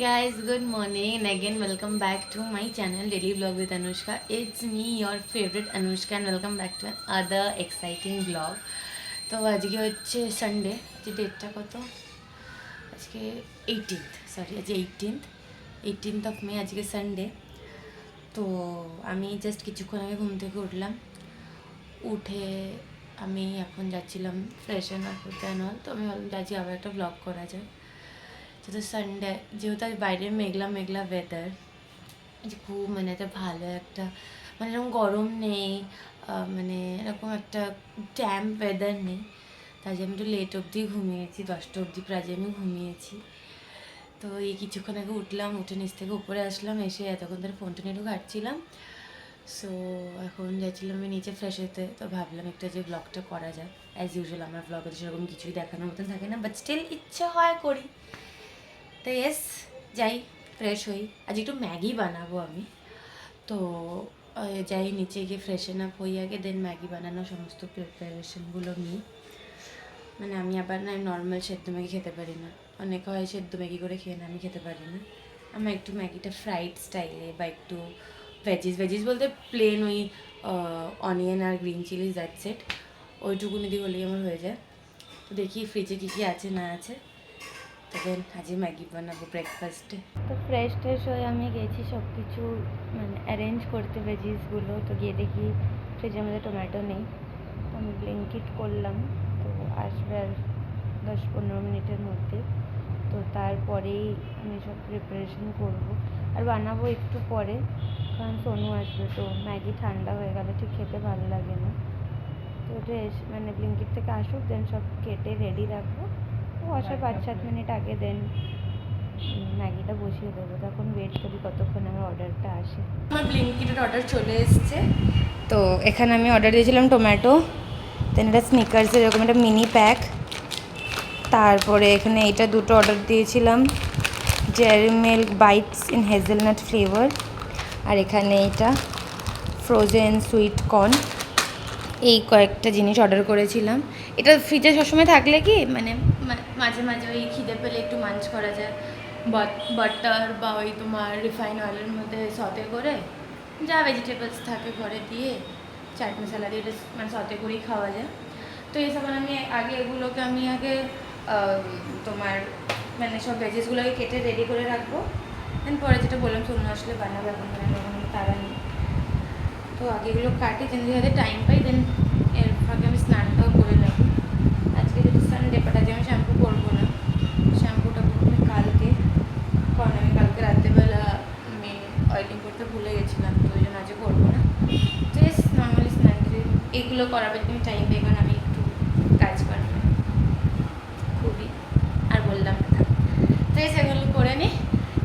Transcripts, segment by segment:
guys, good morning and again welcome back to my channel Daily Vlog with Anushka. It's me, your favorite Anushka, and welcome back to another exciting vlog. তো আজকে হচ্ছে Sunday, যে ডেটটা কত আজকে 18th, sorry আজকে 18th of May, আজকে Sunday. তো আমি জাস্ট কিছুক্ষণ আগে ঘুম থেকে উঠলাম, উঠে আমি এখন যাচ্ছিলাম ফ্রেশন আপ হতে অল। তো আমি ভাবলাম যাচ্ছি আবার একটা ব্লগ করা যায়। তো সানডে যেহেতু বাইরে মেঘলা মেঘলা ওয়েদার, যে খুব মানে একটা ভালো একটা মানে এরকম গরম নেই, মানে এরকম একটা ড্যাম্প ওয়েদার নেই, তাই জন্য আমি একটু লেট অবধি ঘুমিয়েছি, 10টা অবধি প্রায় আমি ঘুমিয়েছি। তো এই কিছুক্ষণ আগে উঠলাম, উঠে নিচ থেকে উপরে আসলাম, এসে এতক্ষণ ধরে ফোন টোন একটু ঘাটছিলাম। সো এখন যাচ্ছিলাম আমি নিচে ফ্রেশ হতে। তো ভাবলাম একটা যে ব্লগটা করা যায়। অ্যাজ ইউজুয়াল আমার ব্লগে সেরকম কিছুই দেখানোর মতন থাকে না, বাট স্টিল ইচ্ছা হয় করি। তো ইয়েস, যাই ফ্রেশ হই, আজ একটু ম্যাগি বানাবো আমি। তো যাই নিচে গিয়ে ফ্রেশন আপ হই আগে, দেন ম্যাগি বানানো সমস্ত প্রিপারেশনগুলো নিই। মানে আমি আবার না নর্মাল সেদ্ধ ম্যাগি খেতে পারি না, অনেকে হয় সেদ্ধ ম্যাগি করে খেয়ে না, আমি খেতে পারি না। আমার একটু ম্যাগিটা ফ্রাইড স্টাইলে বা একটু ভেজিস বলতে প্লেন ওই অনিয়ন আর গ্রিন চিলি দ্যাট সেট, ওইটুকুনি দিয়ে হলেই আমার হয়ে যায়। তো দেখি ফ্রিজে কী কী আছে না আছে, তবে আজকে ম্যাগি বানাবো ব্রেকফাস্টে। তো ফ্রেশ ট্রেশ হয়ে আমি গেছি সব কিছু মানে অ্যারেঞ্জ করতে ভেজিসগুলো। তো গিয়ে দেখি ফ্রিজের মধ্যে টমেটো নেই, তো আমি ব্লিঙ্কিট করলাম, তো আসবে আর 10-15 মিনিটের মধ্যে। তো তারপরেই আমি সব প্রিপারেশন করব আর বানাবো একটু পরে, কারণ সোনু আসবে। তো ম্যাগি ঠান্ডা হয়ে গেলে ঠিক খেতে ভালো লাগে না। তো ওটা মানে ব্লিঙ্কিট থেকে আসুক, দেন সব কেটে রেডি রাখবো। ও আসার 5-7 মিনিট আগে দেন ম্যাগিটা বসিয়ে দেবো। তখন ওয়েট করি কতক্ষণ আমার অর্ডারটা আসে। আমার ব্লিঙ্কিটের অর্ডার চলে এসছে। তো এখানে আমি অর্ডার দিয়েছিলাম টমেটো, দেন এটা স্নিকার্সের এরকম একটা মিনি প্যাক। তারপরে এখানে এইটা দুটো অর্ডার দিয়েছিলাম, Dairy Milk bites in hazelnut flavour. আর এখানে এটা ফ্রোজেন সুইট কর্ন। এই কয়েকটা জিনিস অর্ডার করেছিলাম। এটা ফ্রিজে সবসময় থাকলে কি মানে মাঝে মাঝে ওই খিদে পেলে একটু মাঞ্চ করা যায়, বাটার বা ওই তোমার রিফাইন অয়েলের মধ্যে সতে করে যা ভেজিটেবলস থাকে ঘরে দিয়ে চাট মশলা দিয়ে মানে সতে করেই খাওয়া যায়। তো এইসব আমি আগে এগুলোকে আমি আগে তোমার মানে সব ভেজিসগুলোকে কেটে রেডি করে রাখবো, দেন পরে যেটা বললাম শূন্য আসলে বানাবো, এখন মানে তারা নেই। তো আগে এগুলো কাটি, যেন যাতে টাইম পাই, দেন এর ফাঁকে আমি স্নানটাও করে নেব। আজকে যেহেতু সানডে, বাট আজকে আমি শ্যাম্পু করবো না, শ্যাম্পুটা করবো আমি কালকে, কারণ আমি কালকে রাত্রেবেলা আমি অয়েলিং করতে ভুলে গেছিলাম, তো ওই জন্য আজকে করবো না। জাস্ট নর্মালি স্নান করে এগুলো করাবে তুমি টাইম পাই, কারণ আমি একটু কাজ করবো খুবই, আর বললাম না। তো সেগুলো করে নিই,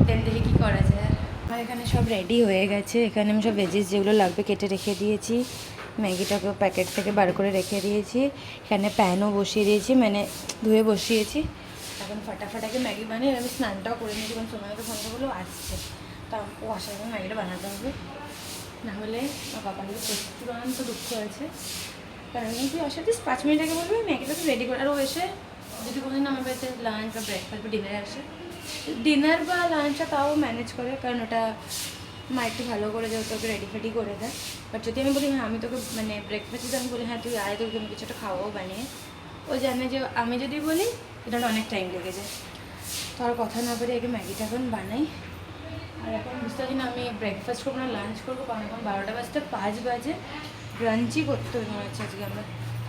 দেন দেখি কী করা যায়। আমার এখানে সব রেডি হয়ে গেছে, এখানে আমি সব ভেজিস যেগুলো লাগবে কেটে রেখে দিয়েছি, ম্যাগিটাকেও প্যাকেট থেকে বার করে রেখে দিয়েছি, এখানে প্যানও বসিয়ে দিয়েছি, মানে ধুয়ে বসিয়েছি। এখন ফাটাফাটাকে ম্যাগি বানিয়ে আমি স্নানটাও করে নিয়েছি, কারণ সময়কে ফোন করবো আসছে, তা ও আসার জন্য ম্যাগিটা বানাতে হবে, নাহলে বাবাকে প্রচুর দুঃখ আছে। কারণ তুই আসার 5 মিনিট আগে বলবি ম্যাগিটা তো রেডি করে, আর ও এসে যদি কোনোদিন আমার বাড়িতে লাঞ্চ বা ব্রেকফাস্ট বা ডিনারে আসে, ডিনার বা লাঞ্চটা তাও ম্যানেজ করে, কারণ ওটা মা একটু ভালো করে যেহেতু ওকে রেডি ফেডি করে দেয়। বাট যদি আমি বলি হ্যাঁ আমি তোকে মানে ব্রেকফাস্ট যদি আমি বলি হ্যাঁ তুই আয়, তোকে আমি কিছু একটা খাওয়াও বানিয়ে, ও জানে যে আমি যদি বলি এটা অনেক টাইম লেগে যায়। তো আর কথা না বলে আগে ম্যাগিটা এখন বানাই। আর এখন বুঝতে পারছি না আমি ব্রেকফাস্ট করবো না লাঞ্চ করবো, কারণ এখন 12টা বাজতে 5 বাজে, লাঞ্চই করতে হবে মনে হচ্ছে আজকে আমরা।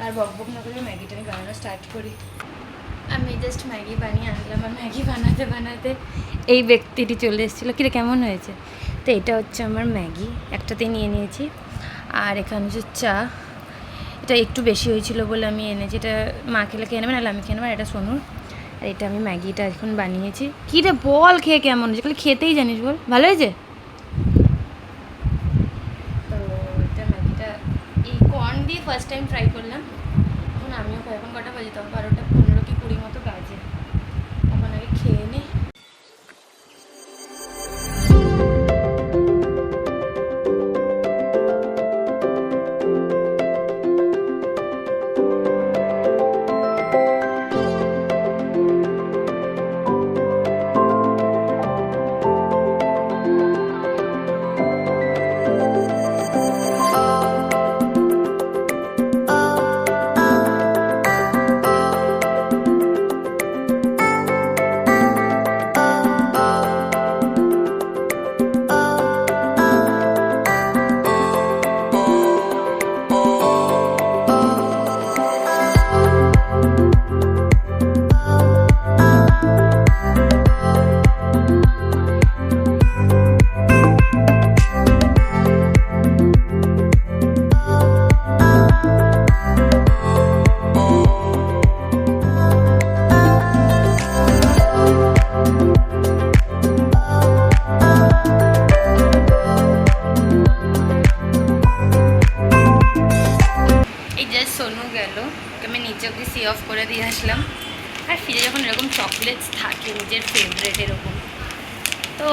আর বক না করে ম্যাগিটা আমি বানানো স্টার্ট করি। আমি জাস্ট ম্যাগি বানিয়ে আনলাম, আর ম্যাগি বানাতে বানাতে এই ব্যক্তিটি চলে এসেছিলো, কিরে কেমন হয়েছে। তো এটা হচ্ছে আমার ম্যাগি, একটাতেই নিয়ে নিয়েছি। আর এখানে হচ্ছে চা, এটা একটু বেশি হয়েছিল বলে আমি এনেছি, এটা মা খেলে খেয়ে নেবে, নাহলে আমি খেয়ে নেবো। এটা সোনুর। আর এটা আমি ম্যাগিটা এখন বানিয়েছি। কী রে বল খেয়ে কেমন হয়েছে, খালি খেতেই জানিস বল, ভালো হয়েছে। তো এটা ম্যাগিটা এই কর্ন দিয়ে ফার্স্ট টাইম ট্রাই করলাম। এখন আমিও এখন কটা বাজে, তখন 12টা 15 কি 20 মতো বাজে। এখন আগে খেয়ে নিই। ফেভারিট এরকম। তো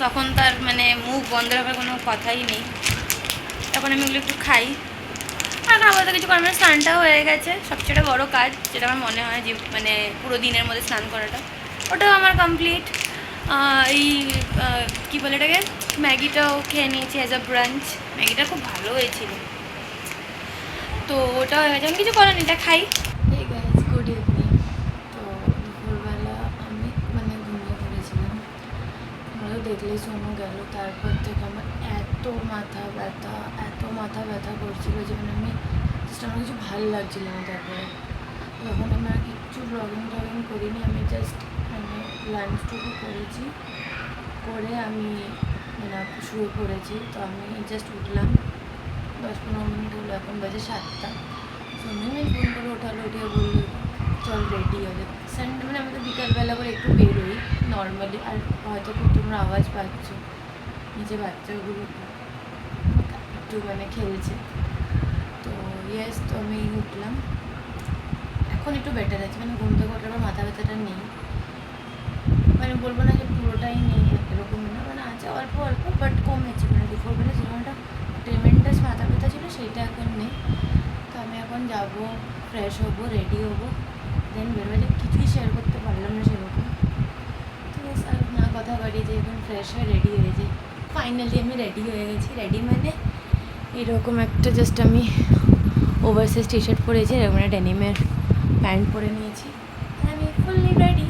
তখন তার মানে মুখ বন্ধ রাখার কোনো কথাই নেই, তখন আমি ওগুলো একটু খাই। আর খাবার তো কিছু করার মানে স্নানটাও হয়ে গেছে, সবচেয়ে বড় কাজ যেটা আমার মনে হয় যে মানে পুরো দিনের মধ্যে স্নান করাটা, ওটাও আমার কমপ্লিট। এই কী বলে এটাকে, ম্যাগিটাও খেয়ে নিয়েছি অ্যাজ আ ব্রাঞ্চ। ম্যাগিটা খুব ভালো হয়েছিল, তো ওটা হয়ে গেছে, আমি কিছু করার নেই, এটা খাই। এই গাইজ গুড ইভিনিং। তো দুপুরবেলা আমি মানে ঘুমিয়ে পড়েছিলাম, তোমরা দেখলেই শোনো গেল। তারপর থেকে আমার এত মাথা ব্যথা করছিল যে মানে আমি জাস্ট আমার কিছু ভালো লাগছিল না। তারপরে তখন আমি আর কিচ্ছু ব্লগিং করিনি, আমি জাস্ট মানে লাঞ্চটুকু করেছি, করে আমি মানে শুয়ে পড়েছি। তো আমি জাস্ট উঠলাম 10-15 মিনিট হলো, এখন বাজে 7টা। সোনুই ফোন করে ওঠালো, উঠিয়ে বললো চল রেডি হবে। সানডে মানে আমাদের বিকালবেলা করে একটু বেরোই নর্মালি। আর হয়তো খুব তোমরা আওয়াজ পাচ্ছ, নিচে বাচ্চাগুলো একটু মানে খেলছে। তো ইয়েস, তো আমি উঠলাম, এখন একটু বেটার আছে, মানে ঘুম থেকে ওঠার পর মাথা ব্যথাটা নেই। মানে বলবো না যে পুরোটাই নেই, এরকমই না, মানে আছে অল্প বাট কমেছে। মানে দুপুরবেলা যেরকম একটা ট্রিমেন্ডাস মাথা ব্যথা ছিল সেইটা এখন নেই। তো আমি এখন যাবো, ফ্রেশ হবো, রেডি হবো, দেন বেরোলে কিছুই শেয়ার করতে পারলাম না সেরকম। তো আর না কথা বাড়িয়ে যে এখন ফ্রেশ হয়ে রেডি হয়ে যাই। ফাইনালি আমি রেডি হয়ে গেছি। রেডি মানে এরকম একটা জাস্ট আমি ওভারসাইজ টি শার্ট পরেছি, এরকম একটা ডেনিমের প্যান্ট পরে নিয়েছি, আমি ফুললি রেডি।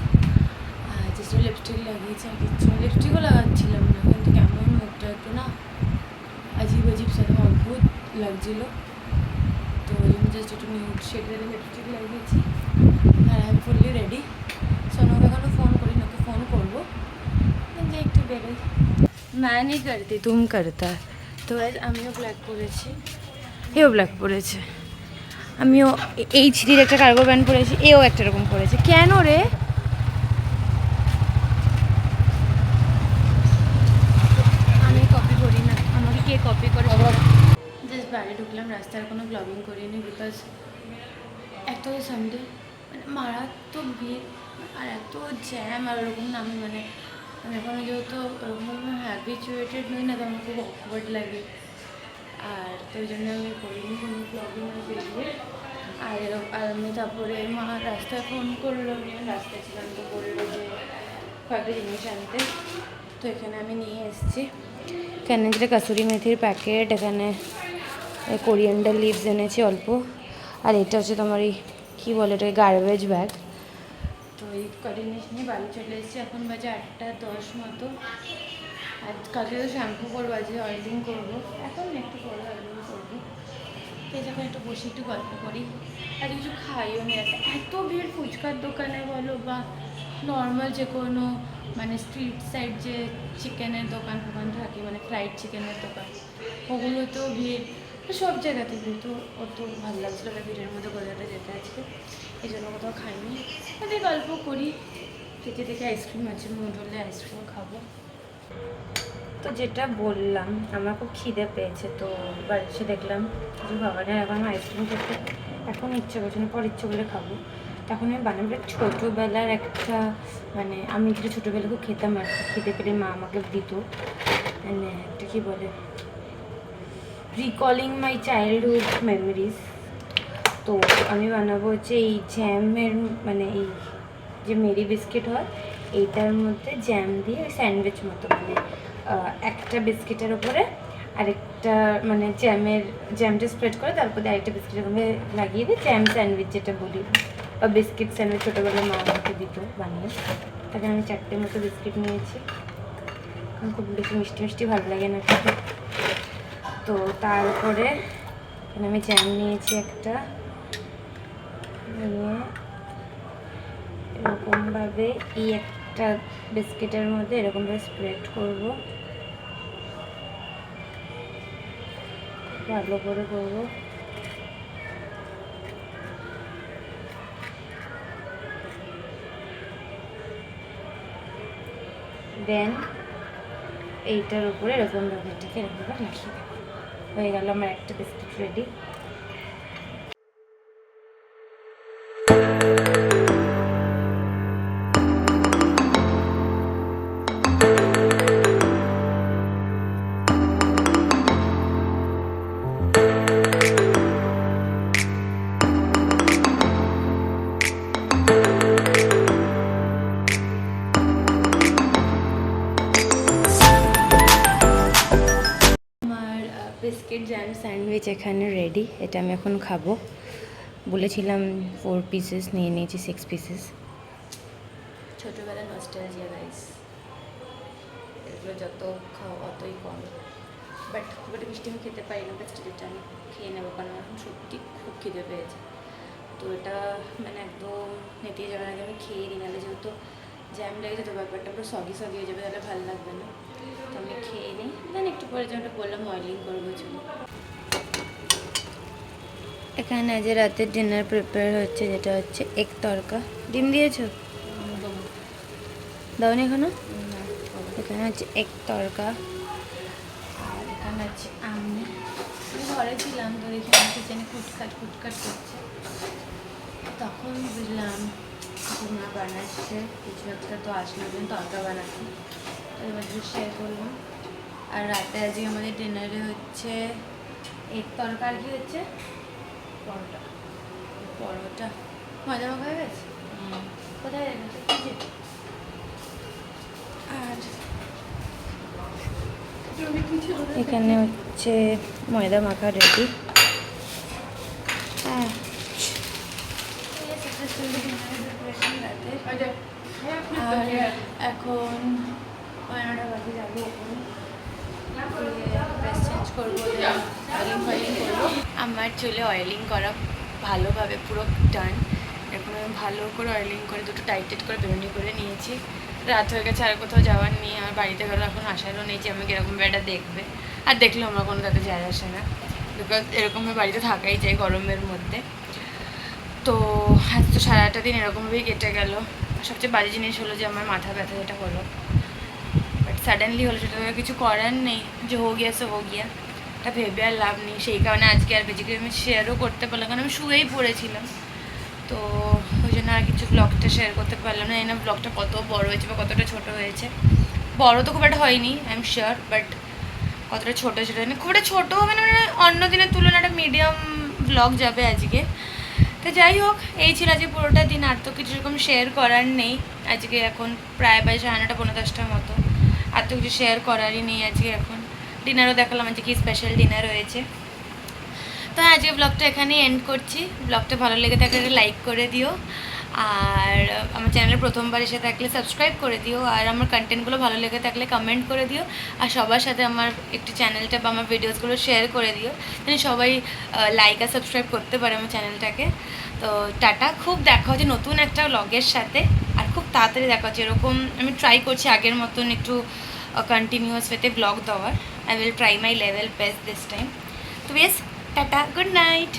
জাস্ট লিপস্টিক লাগিয়েছি, আর কিছু লিপস্টিকও লাগাচ্ছিলাম না, কিন্তু কেমন মুখটা একটু না আজীব সাথে অদ্ভুত লাগছিলো। তো ওই জন্য জাস্ট একটু নিউড শেডের লিপস্টিক লাগিয়েছি, আর আমি ফুললি রেডি। সোনুকে এখনও ফোন করি না, ওকে ফোন করবো, কিন্তু একটু বেরোই। मैं नहीं करती, तुम करता। তো আমিও ব্ল্যাক পরেছি, এও ব্ল্যাক পরেছে, আমিও এই ছিটির একটা কার্গো প্যান্ট পরেছি, এও একটা এরকম পরেছে। কেন রে? আমি কপি করি না, আমাকে কে কপি করে? জাস্ট বাড়ি ঢুকলাম, রাস্তার কোনো ব্লগিং করিনি, বিকজ এত সানডে মানে মারাত্মক ভিড় আর এত জ্যাম। আর ওরকম না, আমি মানে এখন যেহেতু ওরকম হ্যাবিচুয়েটেড নই না, তো আমার খুব অকওয়ার্ড লাগে। আর তো ওই জন্য আমি করিনি কোনো ব্লগিং বেরিয়ে। আর আমি তারপরে মা রাস্তায় ফোন করলো, আমি রাস্তায় ছিলাম, তো বললো যে কয়েকটা জিনিস আনতে। তো এখানে আমি নিয়ে এসেছি, এখানে যেটা কাসুরি মেথির প্যাকেট, এখানে কোরিয়ান্ডার লিভস এনেছি অল্প, আর এটা হচ্ছে তোমার এই কী বলে এটাকে, গার্বেজ ব্যাগ। তো এই কটা জিনিস নিয়ে বাড়ি চলে এসেছি। এখন বাজে 8:10 মতো। আর কালকে তো শ্যাম্পু করবো, আজকে অয়েলিং করবো, এখন একটু পরে অয়েলিং করবো। তো যখন একটু বসে একটু গল্প করি, আর কিছু খাইও নি। এত ভিড় ফুচকার দোকানে বলো বা নর্মাল যে কোনো মানে স্ট্রিট সাইড যে চিকেনের দোকান থাকে, মানে ফ্রাইড চিকেনের দোকান, ওগুলোতেও ভিড়, সব জায়গাতে ভিড়। তো অত ভালো লাগছিলো না ভিড়ের মধ্যে কোথাটা যেতে আজকে, এই জন্য কোথাও খাইনি। তাদের গল্প করি, যেতে দেখে আইসক্রিম আছে, মুড হলে আইসক্রিম খাবো। তো যেটা বললাম, আমার খুব খিদে পেয়েছে, তো বাড়ি এসে দেখলাম কিছু খাবার নেই, এখন আইসক্রিম খেতে এখন ইচ্ছে করছে না, পর ইচ্ছে করলে খাবো। তখন আমি বানাবো ছোটোবেলার একটা, মানে আমি যেটা ছোটোবেলা খুব খেতাম আর কি, খেতে পেলে মা আমাকে দিত, মানে একটা কী বলে, রিকলিং মাই চাইল্ডহুড মেমোরিজ। তো আমি বানাবো হচ্ছে এই জ্যামের, মানে এই যে মেরি বিস্কিট হয় এইটার মধ্যে জ্যাম দিয়ে ওই স্যান্ডউইচ মতো, মানে একটা বিস্কিটের ওপরে আরেকটা মানে জ্যামটা স্প্রেড করে, তারপরে আরেকটা বিস্কিটের মধ্যে লাগিয়ে দিই, জ্যাম স্যান্ডউইচ যেটা বলি, বা বিস্কিট স্যান্ডউইচ ছোটোবেলায় মা আমাকে দিত বানিয়ে। তাকে আমি 4টে মতো বিস্কিট নিয়েছি, কারণ খুব বেশি মিষ্টি ভালো লাগে না খেতে। তো তারপরে আমি জ্যাম নিয়েছি একটা, নিয়ে এরকমভাবে এই একটা বিস্কিটের মধ্যে এরকমভাবে স্প্রেড করবো, ভালো করে করবো। দেন এইটার উপরে এরকমভাবে এটাকে এরকমভাবে লাগিয়ে দেবো, হয়ে গেল আমার একটা biscuit ready. Biscuit jam sandwich এখানে রেডি। এটা আমি এখন খাবো। বলেছিলাম 4 পিসেস, নিয়ে নিয়েছি 6 পিসেস। ছোটোবেলা নস্টালজিয়া গাইস, এগুলো যত খাও অতই কম। বাট খুব একটা মিষ্টি আমি খেতে পারি না, বাট এটা আমি খেয়ে নেবো, কারণ আমার এখন সত্যি খুব খিদে পেয়েছে। তো এটা মানে একদম নেতিয়ে যাওয়ার আগে আমি খেয়ে নিই, নাহলে যেহেতু জ্যাম লেগেছে তো ব্যাপারটা পুরো সগি সগি হয়ে যাবে, তাহলে ভালো লাগবে না। তো আমি খেয়ে নিই, দেন একটু পরে যেমনটা বললাম অয়েলিং করবো চুল। এখানে আজ রাতের ডিনার প্রিপেয়ার হচ্ছে, যেটা হচ্ছে এগ তরকা। ডিম দিয়েছো? দাওনি এখনো? এখানে হচ্ছে এগ তরকা, আর এখানে হচ্ছে আমি ঘরে ছিলাম তো দেখি আমার কিচেনে খুটখাট করছে, তখন বুঝলাম মা বানাচ্ছে কিছু একটা, তো আসলে দিন তরকা বানাচ্ছি, এবার শেয়ার করলাম। আর রাতে আজকে আমাদের ডিনারে হচ্ছে এগ তরকা, আর কি হচ্ছে পরোটা মজা মাখা হয়ে গেছে। কোথায় রেখেছে? আর এখানে হচ্ছে ময়দা মাখা রেডি। হ্যাঁ, আর এখন 9টা বাজে, যাবো ড্রেস চেঞ্জ করবো, অয়েলিং করবো। আমার চুলে অয়েলিং করা ভালোভাবে পুরো ডান। এখন আমি ভালো করে অয়েলিং করে দুটো টাইট করে বেরোনি করে নিয়েছি। রাত হয়ে গেছে, আর কোথাও যাওয়ার নেই, আর বাড়িতে গেলে এখন আসারও নেই যে আমি কীরকমভাবে এটা দেখবে, আর দেখলেও আমার কোনো তাতে যায় আসে না, বিকজ এরকমভাবে বাড়িতে থাকাই যায় গরমের মধ্যে। তো আজ তো সারাটা দিন এরকমভাবেই কেটে গেল। সবচেয়ে বাজে জিনিস হলো যে আমার মাথা ব্যথা যেটা হলো, বাট সাডেনলি হলো, সেটা কিছু করার নেই, যে হো গিয়া সো হো গিয়া, এটা ভেবে আর লাভ নেই। সেই কারণে আজকে আর বেজিকে আমি শেয়ারও করতে পারলাম, কারণ আমি শুয়েই পড়েছিলাম। তো ওই জন্য আর কিছু ব্লগটা শেয়ার করতে পারলাম না। এই না ব্লগটা কত বড় হয়েছে বা কতটা ছোট হয়েছে, বড় তো খুব একটা হয়নি আই এম শিওর, বাট কতটা ছোটো সেটা খুব একটা ছোটো হবে না, মানে অন্য দিনের তুলনায় একটা মিডিয়াম ব্লগ যাবে আজকে। তো যাই হোক, এই ছিল আজকে পুরোটা দিন, আর তো কিছু রকম শেয়ার করার নেই আজকে। এখন প্রায় 9:30 পৌনে 10টার মতো, আর তো কিছু শেয়ার করারই নেই আজকে। এখন ডিনারও দেখালাম আজকে কি স্পেশাল ডিনার হয়েছে। তো আজকে ব্লগটা এখানেই এন্ড করছি। ব্লগটা ভালো লেগে থাকলে লাইক করে দিও, আর আমার চ্যানেলে প্রথমবার এসে থাকলে সাবস্ক্রাইব করে দিও, আর আমার কন্টেন্টগুলো ভালো লেগে থাকলে কমেন্ট করে দিও, আর সবার সাথে আমার একটু চ্যানেলটা বা আমার ভিডিওসগুলো শেয়ার করে দিও, যেন সবাই লাইক আর সাবস্ক্রাইব করতে পারে আমার চ্যানেলটাকে। তো টাটা, খুব দেখা হচ্ছে নতুন একটা ব্লগের সাথে, আর খুব তাড়াতাড়ি দেখা হচ্ছে। এরকম আমি ট্রাই করছি আগের মতন একটু কন্টিনিউয়াস ওয়েতে ব্লগ দেওয়ার। I will try my level best this time. তো বেশ, টাটা, গুড নাইট।